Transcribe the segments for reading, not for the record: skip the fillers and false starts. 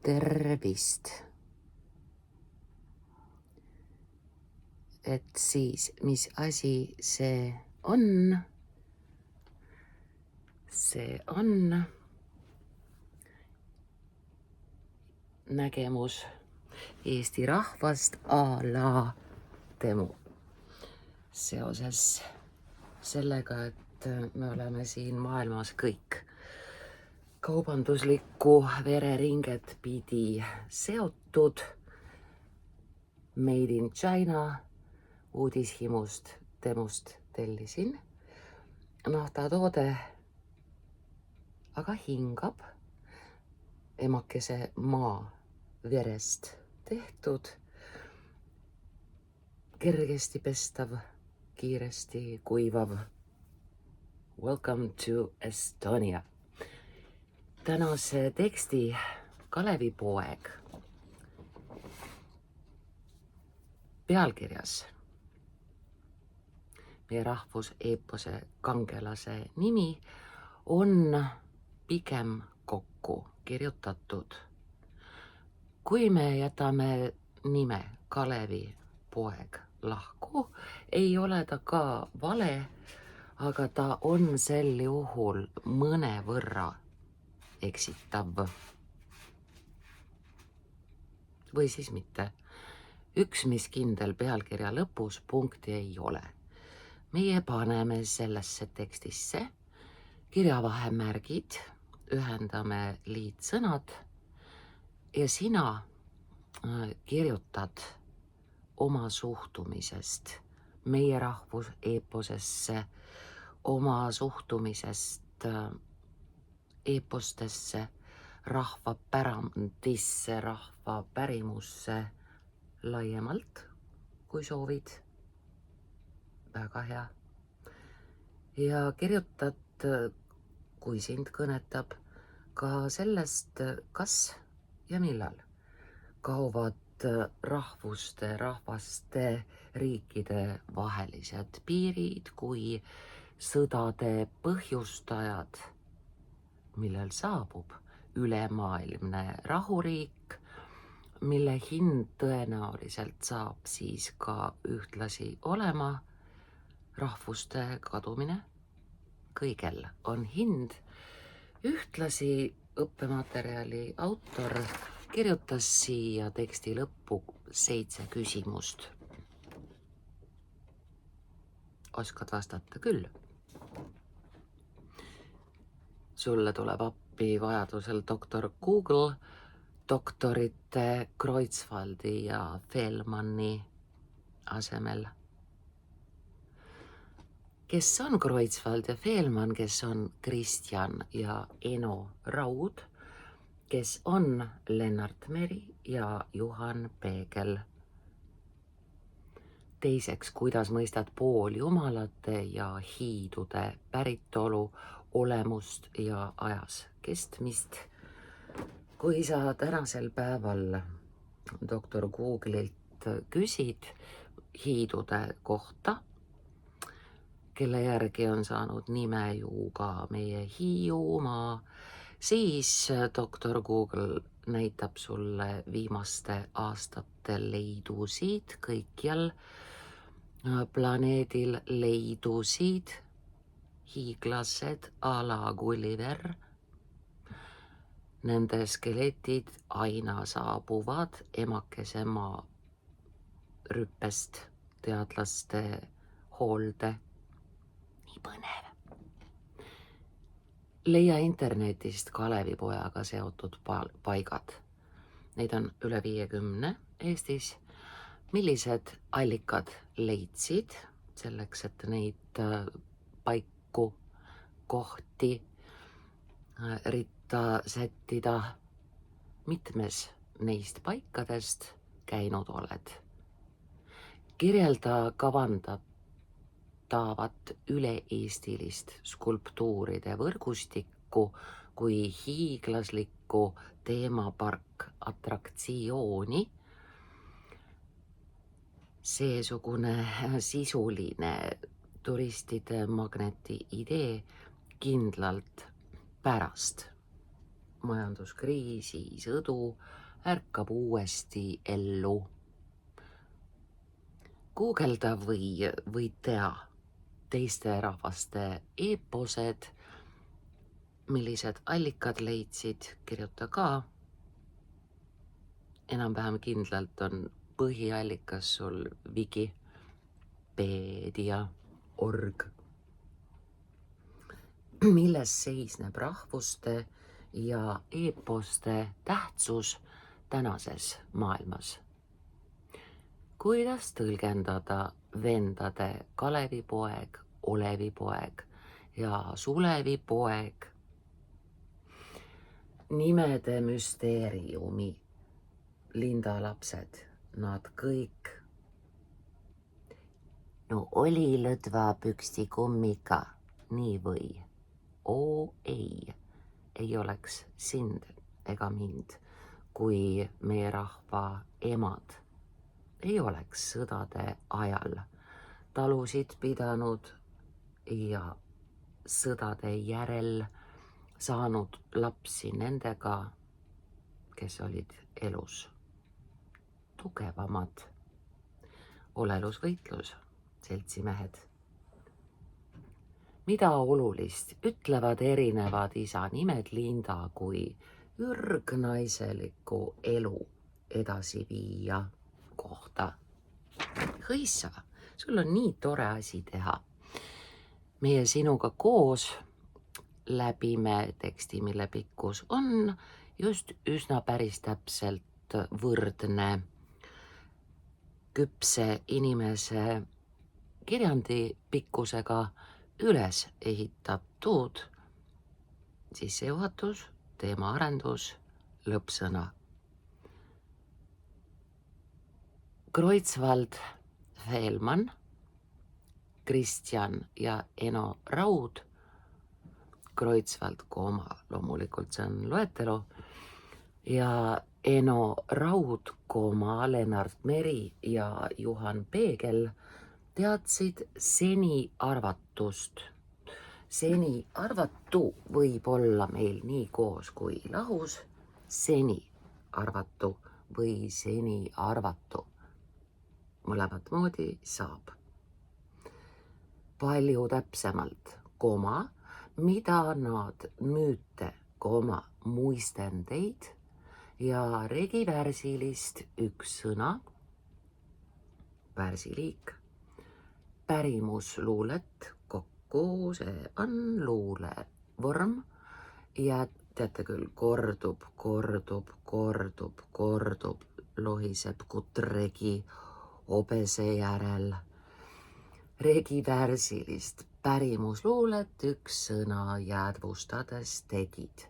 Tervist! Et siis, mis asi see on? See on nägemus Eesti rahvast a la temu. Seoses sellega, et me oleme siin maailmas kõik kaubanduslikku vereringet pidi seotud. Made in China uudishimust temust tellisin naftatoode, aga hingab emakese maa verest tehtud, kergesti pestav, kiiresti kuivav. Welcome to Estonia. Tänase teksti Kalevipoeg pealkirjas meie rahvuseepose kangelase nimi on pigem kokku kirjutatud. Kui me jätame nime Kalevipoeg lahku, ei ole ta ka vale, aga ta on sel juhul mõnevõrra eksitav. Või siis mitte. Üks, mis kindel pealkirja lõpus punkti ei ole. Meie paneme sellesse tekstisse kirjavahemärgid, ühendame liitsõnad ja sina kirjutad oma suhtumisest meie rahvuseeposesse, oma suhtumisest eepostesse, rahvapärandisse, rahvapärimusse laiemalt, kui soovid. Väga hea. Ja kirjutad, kui sind kõnetab, ka sellest, kas ja millal kaovad rahvuste, rahvaste, riikide vahelised piirid, kui sõdade põhjustajad, millel saabub ülemaailmne rahuriik, mille hind tõenäoliselt saab siis ka ühtlasi olema rahvuste kadumine. Kõigel on hind. Ühtlasi õppematerjali autor kirjutas siia teksti lõppu 7 küsimust. Oskad vastata küll. Sulle tuleb appi vajadusel doktor Google, doktorite Kreutzwaldi ja Fehlmanni asemel. Kes on Kreutzwald ja Fehlmann, kes on Kristjan ja Eno Raud, kes on Lennart Meri ja Juhan Peegel. Teiseks, kuidas mõistad pooljumalate ja hiidude päritolu, olemust ja ajas kestmist. Kui sa tänasel päeval doktor Google'ilt küsid hiidude kohta, kelle järgi on saanud nime ju ka meie Hiiumaa, siis doktor Google näitab sulle viimaste aastate leidusid, kõikjal planeedil leidusid, hiiglased a la Gulliver. Nende skeletid aina saabuvad emakese maa rüppest teadlaste hoolde. Nii põnev. Leia internetist Kalevipojaga seotud paigad. Neid on üle 50 Eestis. Millised allikad leidsid selleks, et neid paiku, kohti, ritta sättida? Mitmes neist paikadest käinud oled? Kirjelda kavandatavat üle-eestilist skulptuuride võrgustikku kui hiiglaslikku teemapark atraktsiooni. Seesugune sisuline turistide magneti idee kindlalt pärast majanduskriisi, sõdu, ärkab uuesti ellu. Guugelda või tea teiste rahvaste eeposed, millised allikad leidsid, kirjuta ka. Enam-vähem kindlalt on põhiallikas sul Wikipedia.org, milles seisneb rahvuste ja eeposte tähtsus tänases maailmas. Kuidas tõlgendada vendade Kalevipoeg, Olevipoeg ja Sulevipoeg nimede müsteeriumi lindalapsed, nad kõik. No oli lõdva püksti kummiga, nii või? Oo ei oleks sind ega mind, kui meie rahva emad ei oleks sõdade ajal talusid pidanud ja sõdade järel saanud lapsi nendega, kes olid elus tugevamad. Olelusvõitlus, seltsimehed. Mida olulist ütlevad erinevad isa nimed Linda kui ürgnaiseliku elu edasiviija kohta? Hõissa, sul on nii tore asi teha. Meie sinuga koos läbime teksti, mille pikkus on just üsna päris täpselt võrdne küpse inimese kirjandi pikkusega üles ehitatud sissejuhatus, teemaarendus, lõppsõna. Kreutzwald Fehlmann, Kristjan ja Eno Raud, Kreutzwald, loomulikult see on loetelu, ja Eno Raud, Lennart Meri ja Juhan Peegel teadsid seni arvatust. Seni arvatu võib olla meil nii koos kui lahus, seni arvatu või seni arvatu. Mõlemat moodi saab. Palju täpsemalt, mida nad müüte, muistendeid ja regivärsilist üks sõna, värsiliik, pärimusluulet kokku, see on luulevorm ja teate küll, kordub, lohiseb kutregi obese järel. Regivärsilist pärimusluulet üks sõna jäädvustades tegid.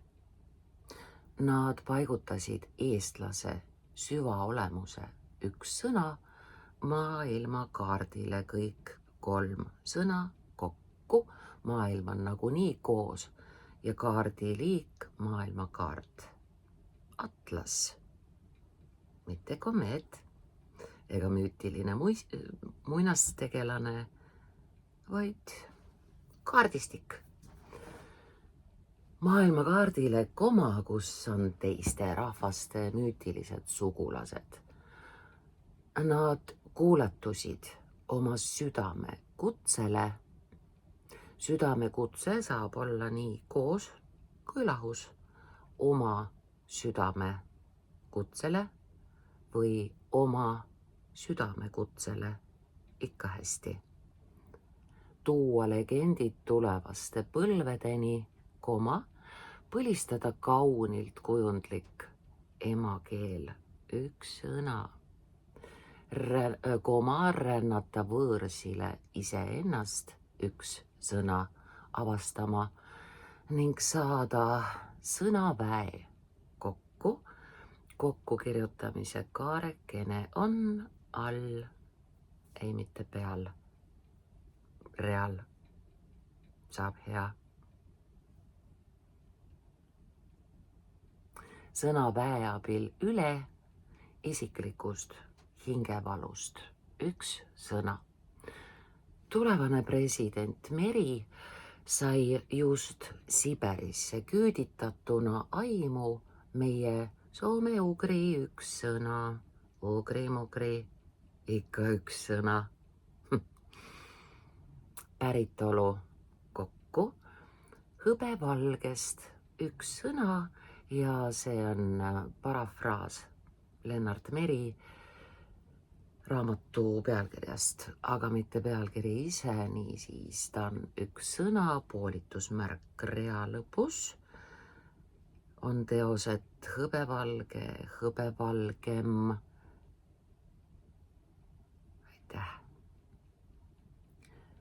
Nad paigutasid eestlase süvaolemuse üks sõna maailmakaardile, kõik 3 sõna kokku, maailm on nagunii koos ja kaardiliik maailmakaart. Atlas, mitte komeet ega müütiline muinastegelane, vaid kaardistik. Maailmakaardile, kus on teiste rahvaste müütilised sugulased. Nad kuulatusid oma südamekutsele. Südamekutse saab olla nii koos kui lahus. Oma südamekutsele või oma südamekutsele, ikka hästi. Tuua legendid tulevaste põlvedeni, põlistada kaunilt kujundlik emakeel, üks sõna, rännata võõrsile iseennast, üks sõna avastama ning saada sõnaväe kokkukirjutamise kaarekene on all, ei mitte peal, real, saab hea. Sõna väe abil üle isiklikust hingevalust, üks sõna. Tulevane president Meri sai just Siberisse küüditatuna aimu meie soome-ugri üks sõna, ugri-mugri, ikka üks sõna. Päritolu kokku, hõbevalgest üks sõna ja see on parafraas Lennart Meri raamatu pealkirjast, aga mitte pealkiri ise, niisiis ta on üks sõna, poolitusmärk rea lõpus, on teosed hõbevalge, hõbevalgem, aitäh,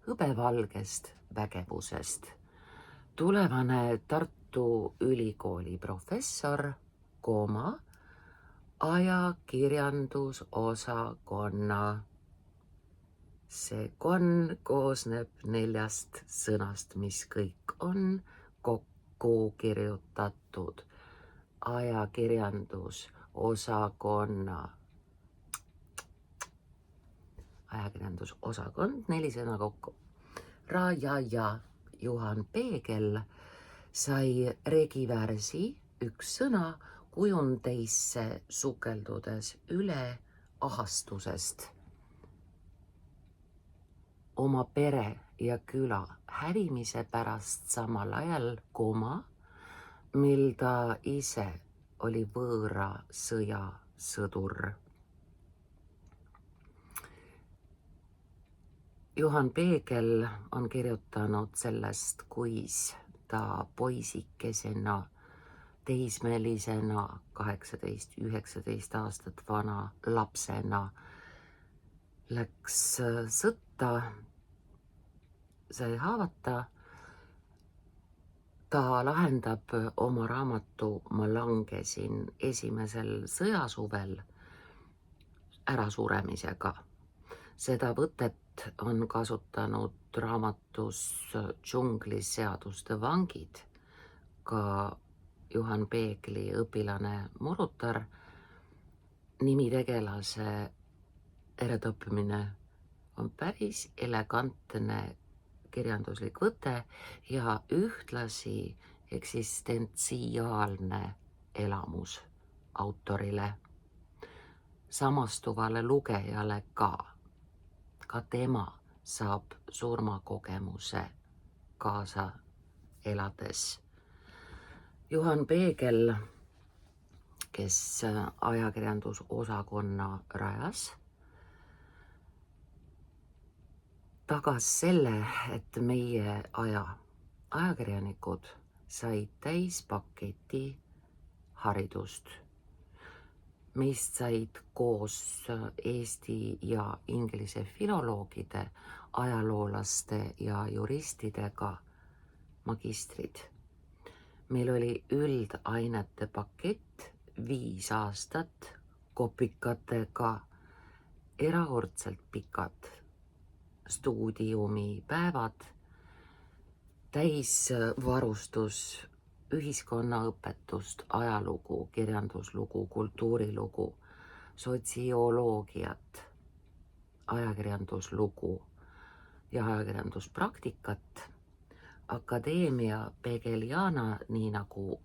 hõbevalgest vägevusest. Tulevane Tartu Ülikooli professor, ajakirjandusosakonna. See koosneb 4 sõnast, mis kõik on kokku kirjutatud. Ajakirjandusosakonna. Ajakirjandusosakond, 4 sõna kokku. Raja Juhan Peegel sai regivärsi üks sõna kujundeisse sukeldudes üle ahastusest. Oma pere ja küla hävimise pärast samal ajal, mil ta ise oli võõra sõja sõdur. Juhan Peegel on kirjutanud sellest, kuis ta poisikesena, teismelisena, 18-19 aastat vana lapsena läks sõtta, sai haavata. Ta lahendab oma raamatu Ma langesin esimesel sõjasuvel ärasuremisega. Seda võtet on kasutanud raamatus Džunglis seaduste vangid, ka Juhan Peegli õpilane Murutar. Nimitegelase äratapmine on päris elegantne kirjanduslik võte ja ühtlasi eksistentsiaalne elamus autorile, samastuvale lugejale ka. Ka tema saab surmakogemuse kaasa elades. Juhan Peegel, kes ajakirjandusosakonna rajas, tagas selle, et meie ajakirjanikud said täispaketi haridust. Meist said koos eesti ja inglise filoloogide, ajaloolaste ja juristidega magistrid. Meil oli üldainete pakett 5 aastat kopikatega, erakordselt pikad stuudiumipäevad, täisvarustus, ühiskonnaõpetust, ajalugu, kirjanduslugu, kultuurilugu, sotsioloogiat, ajakirjanduslugu ja ajakirjanduspraktikat. Akadeemia Peegeliana, nii nagu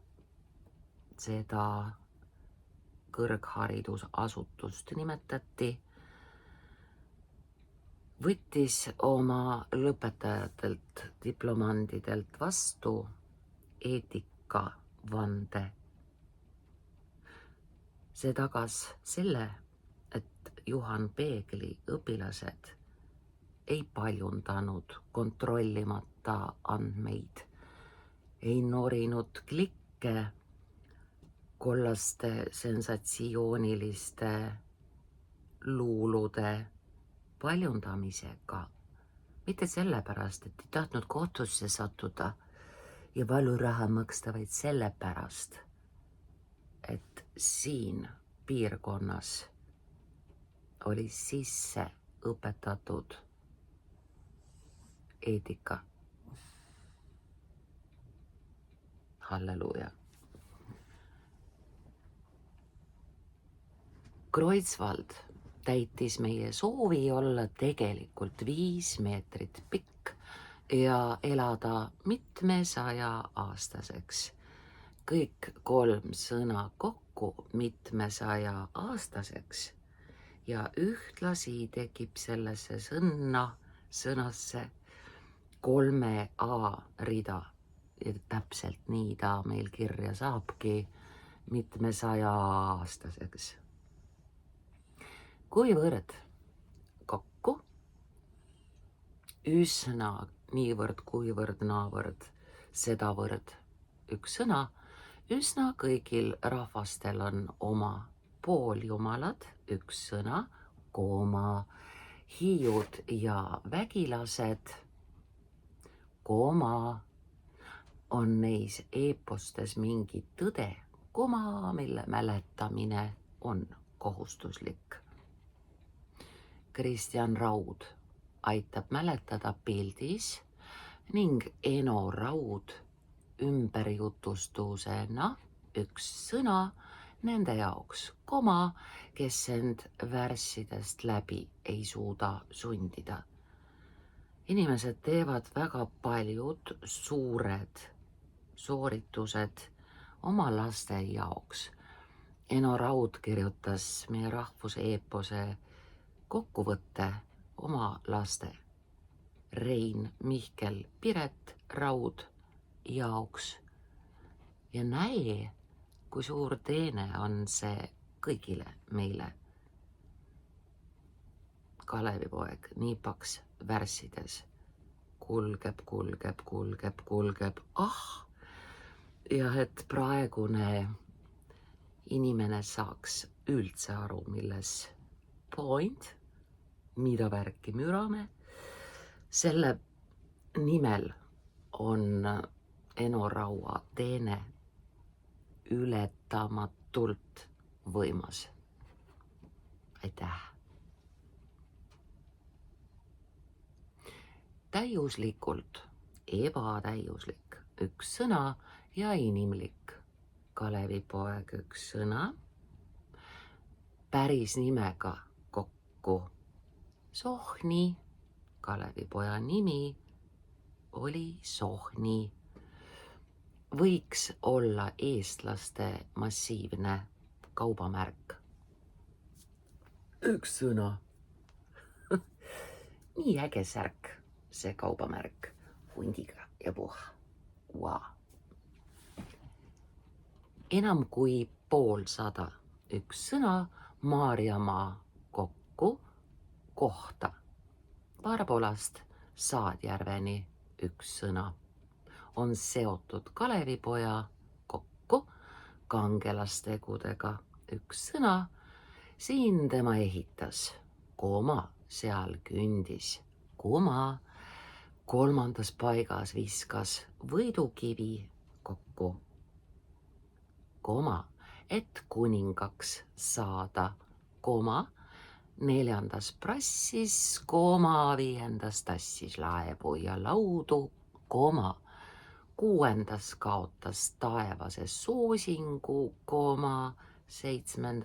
seda kõrgharidusasutust nimetati, võttis oma lõpetajatelt, diplomandidelt vastu eetikavande. See tagas selle, et Juhan Peegli õpilased ei paljundanud kontrollimata andmeid, ei norinud klikke kollaste sensatsiooniliste luulude paljundamisega. Mitte sellepärast, et ei tahtnud kohtusse sattuda ja valuraha maksta, vaid sellepärast, et siin piirkonnas oli sisse õpetatud eetika. Halleluuja. Kreutzwald täitis meie soovi olla tegelikult 5 meetrit pikk ja elada mitmesaja aastaseks. Kõik 3 sõna kokku mitmesaja aastaseks ja ühtlasi tekib sellesse sõnasse 3 A rida. Ja täpselt nii ta meil kirja saabki mitmesaja aastaseks. Kuivõrd kokku, üsna niivõrd, kuivõrd, naavõrd, sedavõrd üks sõna, üsna kõigil rahvastel on oma pooljumalad, üks sõna, kooma, hiiud ja vägilased, kooma, on neis eepostes mingi tõde, kooma, mille mäletamine on kohustuslik. Kristjan Raud aitab mäletada pildis ning Eno Raud ümberjutustusena üks sõna nende jaoks, koma, kes end värssidest läbi ei suuda sundida. Inimesed teevad väga paljud suured sooritused oma laste jaoks. Eno Raud kirjutas meie rahvuse eepose kokkuvõtte oma laste Rein, Mihkel, Piret Raud jaoks. Ja näe, kui suur teene on see kõigile meile. Kalevipoeg nii paks värssides kulgeb, ja et praegune inimene saaks üldse aru, milles point, mida värki mürame, selle nimel on Eno Raua teene ületamatult võimas. Aitäh! Täiuslikult, ebatäiuslik, üks sõna ja inimlik. Kalevipoeg üks sõna, päris nimega kokku Sohni, Kalevipoja nimi oli Sohni. Võiks olla eestlaste massiivne kaubamärk. Üks sõna. Nii äge särk, see kaubamärk hundiga ja puha. Wow. Enam kui 50, üks sõna Maarjamaa kokku kohta. Varbolast Saadjärveni üks sõna on seotud Kalevipoja kokku kangelastegudega üks sõna. Siin tema ehitas, kooma, seal kündis, kooma, 3. paigas viskas võidukivi kokku, kooma, et kuningaks saada, kooma, 4. prassis, kooma, 5. tassis laevu ja laudu, kooma, 6. kaotas taevase soosingu, kooma, 7.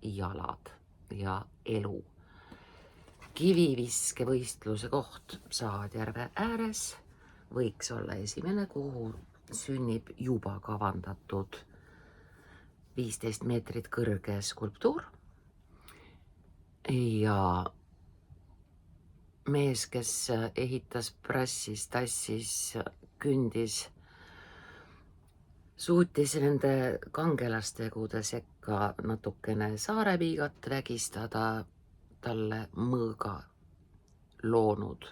jalad ja elu. Kiviviskevõistluse koht Saadjärve ääres võiks olla esimene, kuhu sünnib juba kavandatud 15 meetrit kõrge skulptuur. Ja mees, kes ehitas prassis, tassis, kündis, suutis nende kangelastegude sekka natukene saarepiigat vägistada, talle mõõga loonud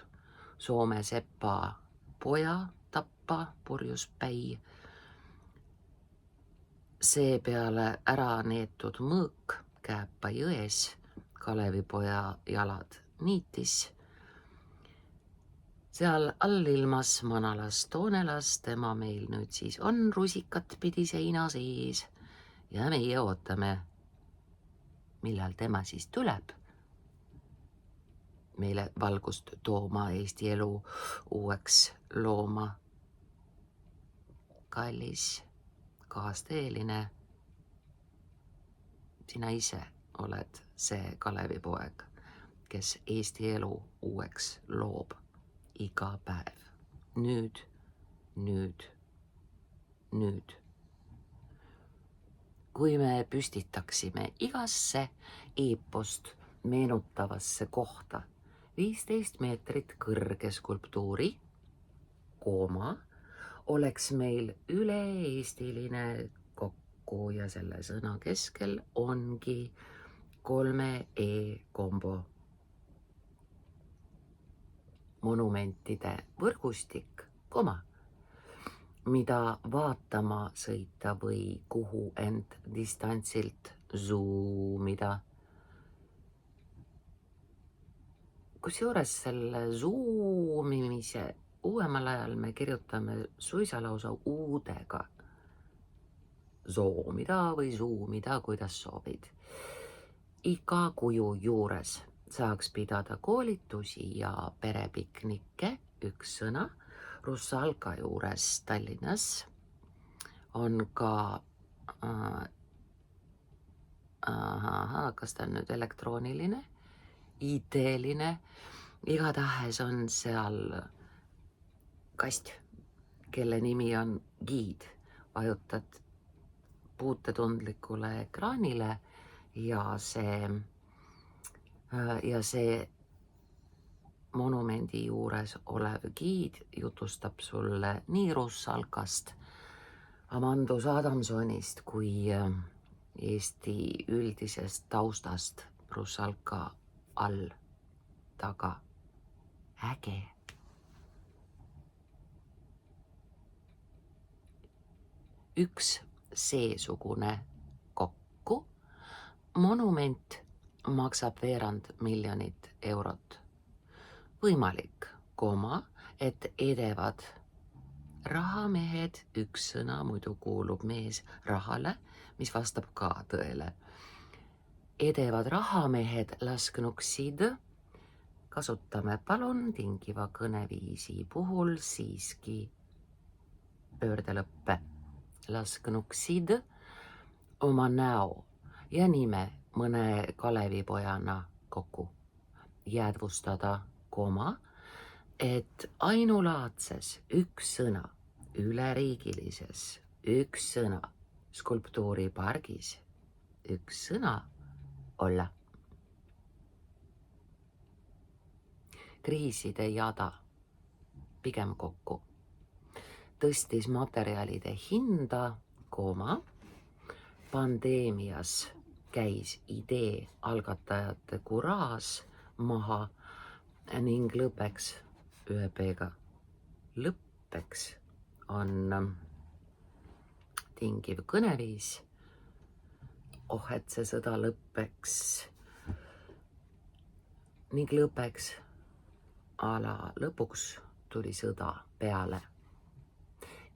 Soome sepa poja tappa purjuspäi. Seepeale ära neetud mõõk Kääpa jões Kalevipoja jalad niitis. Seal allilmas manalas toonelas, tema meil nüüd siis on rusikat pidi seina sees ja meie ootame, millal tema siis tuleb meile valgust tooma, Eesti elu uueks looma. Kallis kaasteeline, sina ise oled see Kalevipoeg, kes Eesti elu uueks loob iga päev. nüüd, nüüd, nüüd. Kui me püstitaksime igasse eepost meenutavasse kohta 15 meetrit kõrge skulptuuri, kooma, oleks meil üle-eestiline kokku ja selle sõna keskel ongi 3 E-kombo. Monumentide võrgustik, koma, mida vaatama sõita või kuhu end distantsilt zoomida. Kusjuures selle zoomimise uuemal ajal me kirjutame suisa lausa uudega. Zoomida või zoomida, kuidas soovid. Iga kuju juures saaks pidada koolitusi ja perepiknikke, üks sõna. Rusalka juures Tallinnas on ka, kas ta on nüüd elektrooniline, IT-line, igatahes on seal kast, kelle nimi on giid. Vajutad puutetundlikule ekraanile ja see monumendi juures olev giid jutustab sulle nii Rusalkast, Amandus Adamsonist kui Eesti üldisest taustast Rusalka all taga. Äge. Üks seesugune kokku monument maksab veerand miljonit eurot. Võimalik, et edevad rahamehed, üks sõna, muidu kuulub mees rahale, mis vastab ka tõele. Edevad rahamehed lasknuksid, kasutame palun tingiva kõneviisi puhul siiski pöördelõppe. Lasknuksid oma näo ja nime mõne Kalevipojana kokku jäädvustada, et ainulaadses üks sõna üleriigilises üks sõna skulptuuripargis üks sõna olla. Kriiside jada pigem kokku tõstis materjalide hinda, pandeemias käis idee algatajate kuraas maha ning lõppeks ühe P-ga. Lõppeks on tingiv kõneviis. Et see sõda lõppeks ning lõppeks lõpuks tuli sõda peale.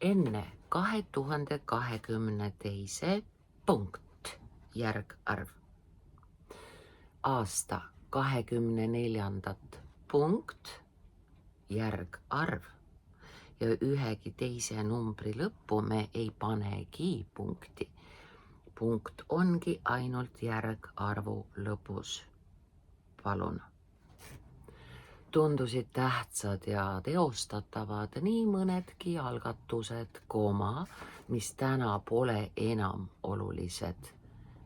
Enne 2022 punkt järgarv. Aasta 24. punkt järgarv ja ühegi teise numbri lõppu me ei panegi punkti. Punkt ongi ainult järgarvu lõpus. Palun. Tundusid tähtsad ja teostatavad nii mõnedki algatused, mis täna pole enam olulised.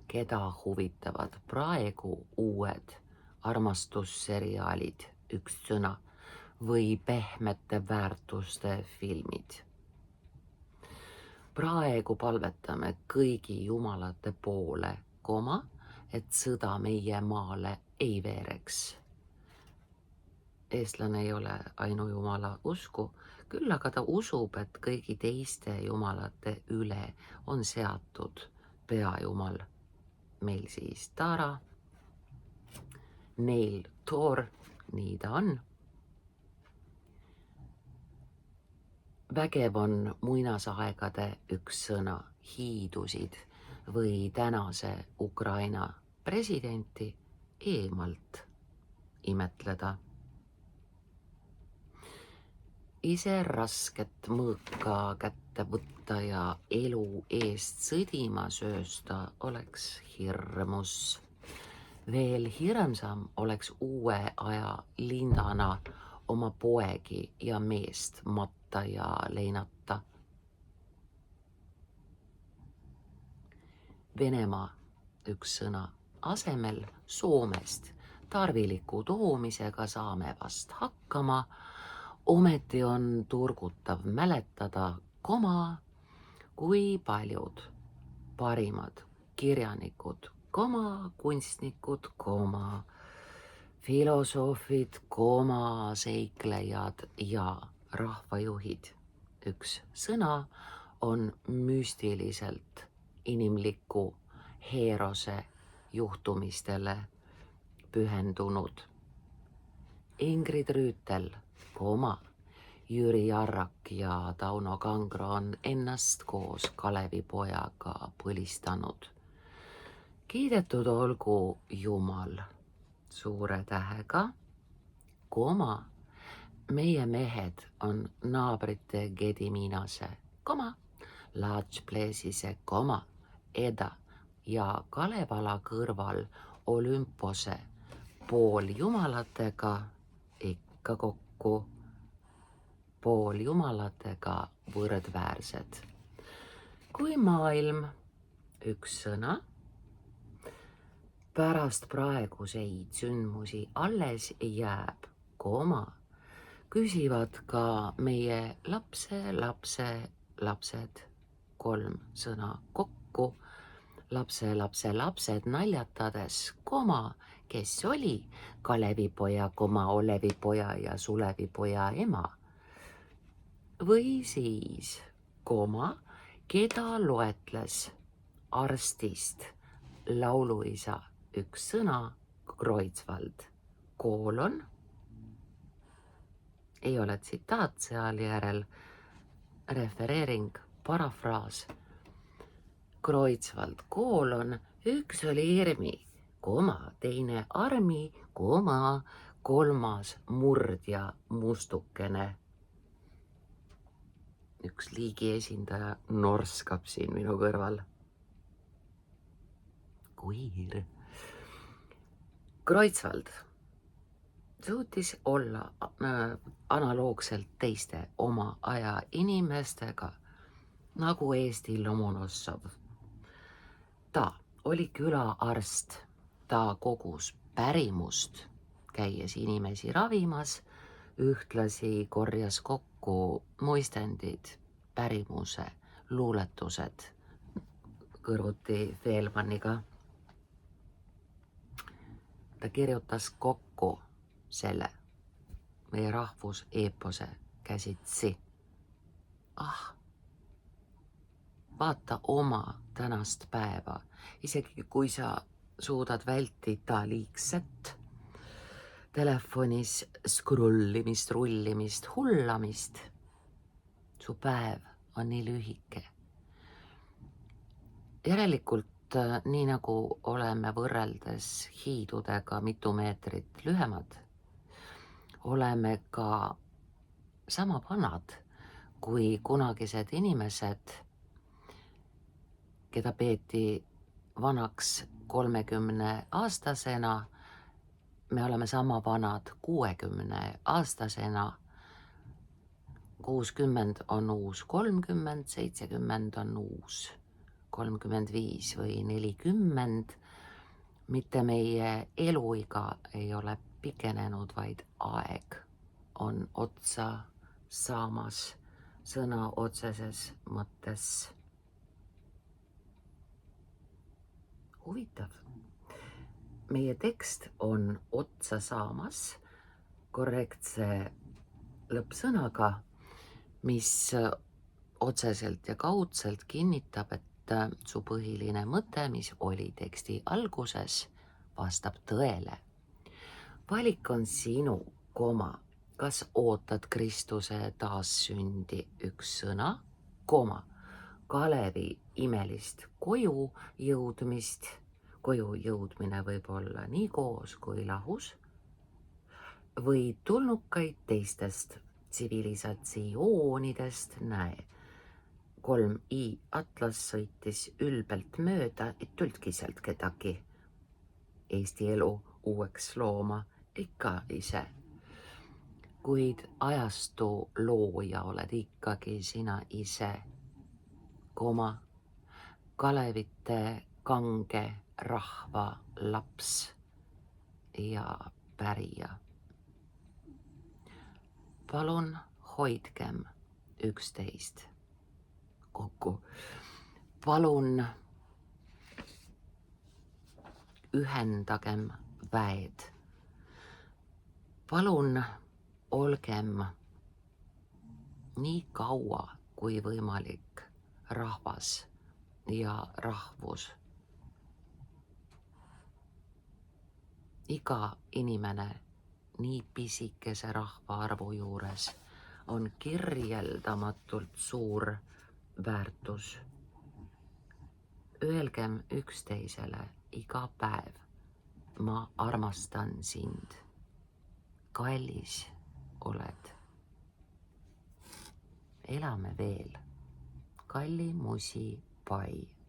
Keda huvitavad praegu uued armastusseriaalid, üks sõna, või pehmete väärtuste filmid. Praegu palvetame kõigi jumalate poole, et sõda meie maale ei veereks. Eestlane ei ole ainujumala usku, küll aga ta usub, et kõigi teiste jumalate üle on seatud peajumal. Meil siis Tara, neil Thor, nii ta on. Vägev on muinasaegade üks sõna, hiidusid või tänase Ukraina presidenti eemalt imetleda. Ise rasket mõõka kätte võtta ja elu eest sõdima söösta oleks hirmus. Veel hirmsam oleks uue aja lindana oma poegi ja meest matta leinata ja leinata. Venemaa üks sõna asemel Soomest tarviliku toomisega saame vast hakkama. Ometi on turgutav mäletada, kui paljud parimad kirjanikud, kunstnikud, filosoofid, seiklejad ja rahvajuhid. Üks sõna on müstiliselt inimliku heerose juhtumistele pühendunud. Ingrid Rüütel, Jüri Arrak ja Tauno Kangro on ennast koos Kalevipojaga põlistanud. Kiidetud olgu Jumal suure tähega, meie mehed on naabrite Gediminase, Laatšplesise, Eda ja Kalevala kõrval Olümpose pooljumalatega ikka kokku pooljumalatega võrdväärsed. Kui maailm üks sõna, pärast praeguseid sündmusi alles jääb, küsivad ka meie lapsed 3 sõna kokku, lapsed naljatades, kes oli Kalevipoja, Olevipoja ja Sulevipoja ema. Või siis, keda loetles arstist lauluisa üks sõna, Kreutzwald, ei ole tsitaat sealjärel, refereering, parafraas. Kreutzwald, üks oli Ermi, teine Armi, kolmas murdja mustukene. Üks liigi esindaja norskab siin minu kõrval. Queer. Kreutzwald suutis olla analoogselt teiste oma aja inimestega, nagu Eesti Lomonossov. Ta oli külaarst, ta kogus pärimust, käies inimesi ravimas, ühtlasi korjas kokku muistendid, pärimuse, luuletused kõrvuti Fehlmanniga. Ta kirjutas kokku selle meie rahvuseepose käsitsi. Vaata oma tänast päeva, isegi kui sa suudad vältida liigset telefonis scrollimist, rullimist, hullamist. Su päev on nii lühike. Järelikult, nii nagu oleme võrreldes hiidudega mitu meetrit lühemad, oleme ka sama vanad kui kunagised inimesed, keda peeti vanaks 30-aastasena. Me oleme sama vanad 60-aastasena. 60 on uus 30, 70 on uus 35 või 40. Mitte meie eluiga ei ole pikenenud, vaid aeg on otsa saamas sõna otseses mõttes. Huvitav. Meie tekst on otsa saamas korrektse lõppsõnaga, mis otseselt ja kaudselt kinnitab, et su põhiline mõte, mis oli teksti alguses, vastab tõele. Valik on sinu, kas ootad Kristuse taassündi üks sõna, Kalevi imelist koju jõudmist. Koju jõudmine võib olla nii koos kui lahus, või tulnukaid teistest tsivilisatsioonidest, näe. 3i Atlas sõitis ülbelt mööda, et tultki sealt kedagi. Eesti elu uueks looma ikka ise. kuid ajastu looja oled ikkagi sina ise, Kalevite kange rahva laps ja pärija. Palun hoidkem üksteist kokku. Palun ühendagem väed. Palun olgem nii kaua kui võimalik rahvas ja rahvus. Iga inimene nii pisikese rahvaarvu juures on kirjeldamatult suur väärtus. Öelgem üksteisele iga päev, ma armastan sind. Kallis oled. Elame veel. Kalli Musi Pai.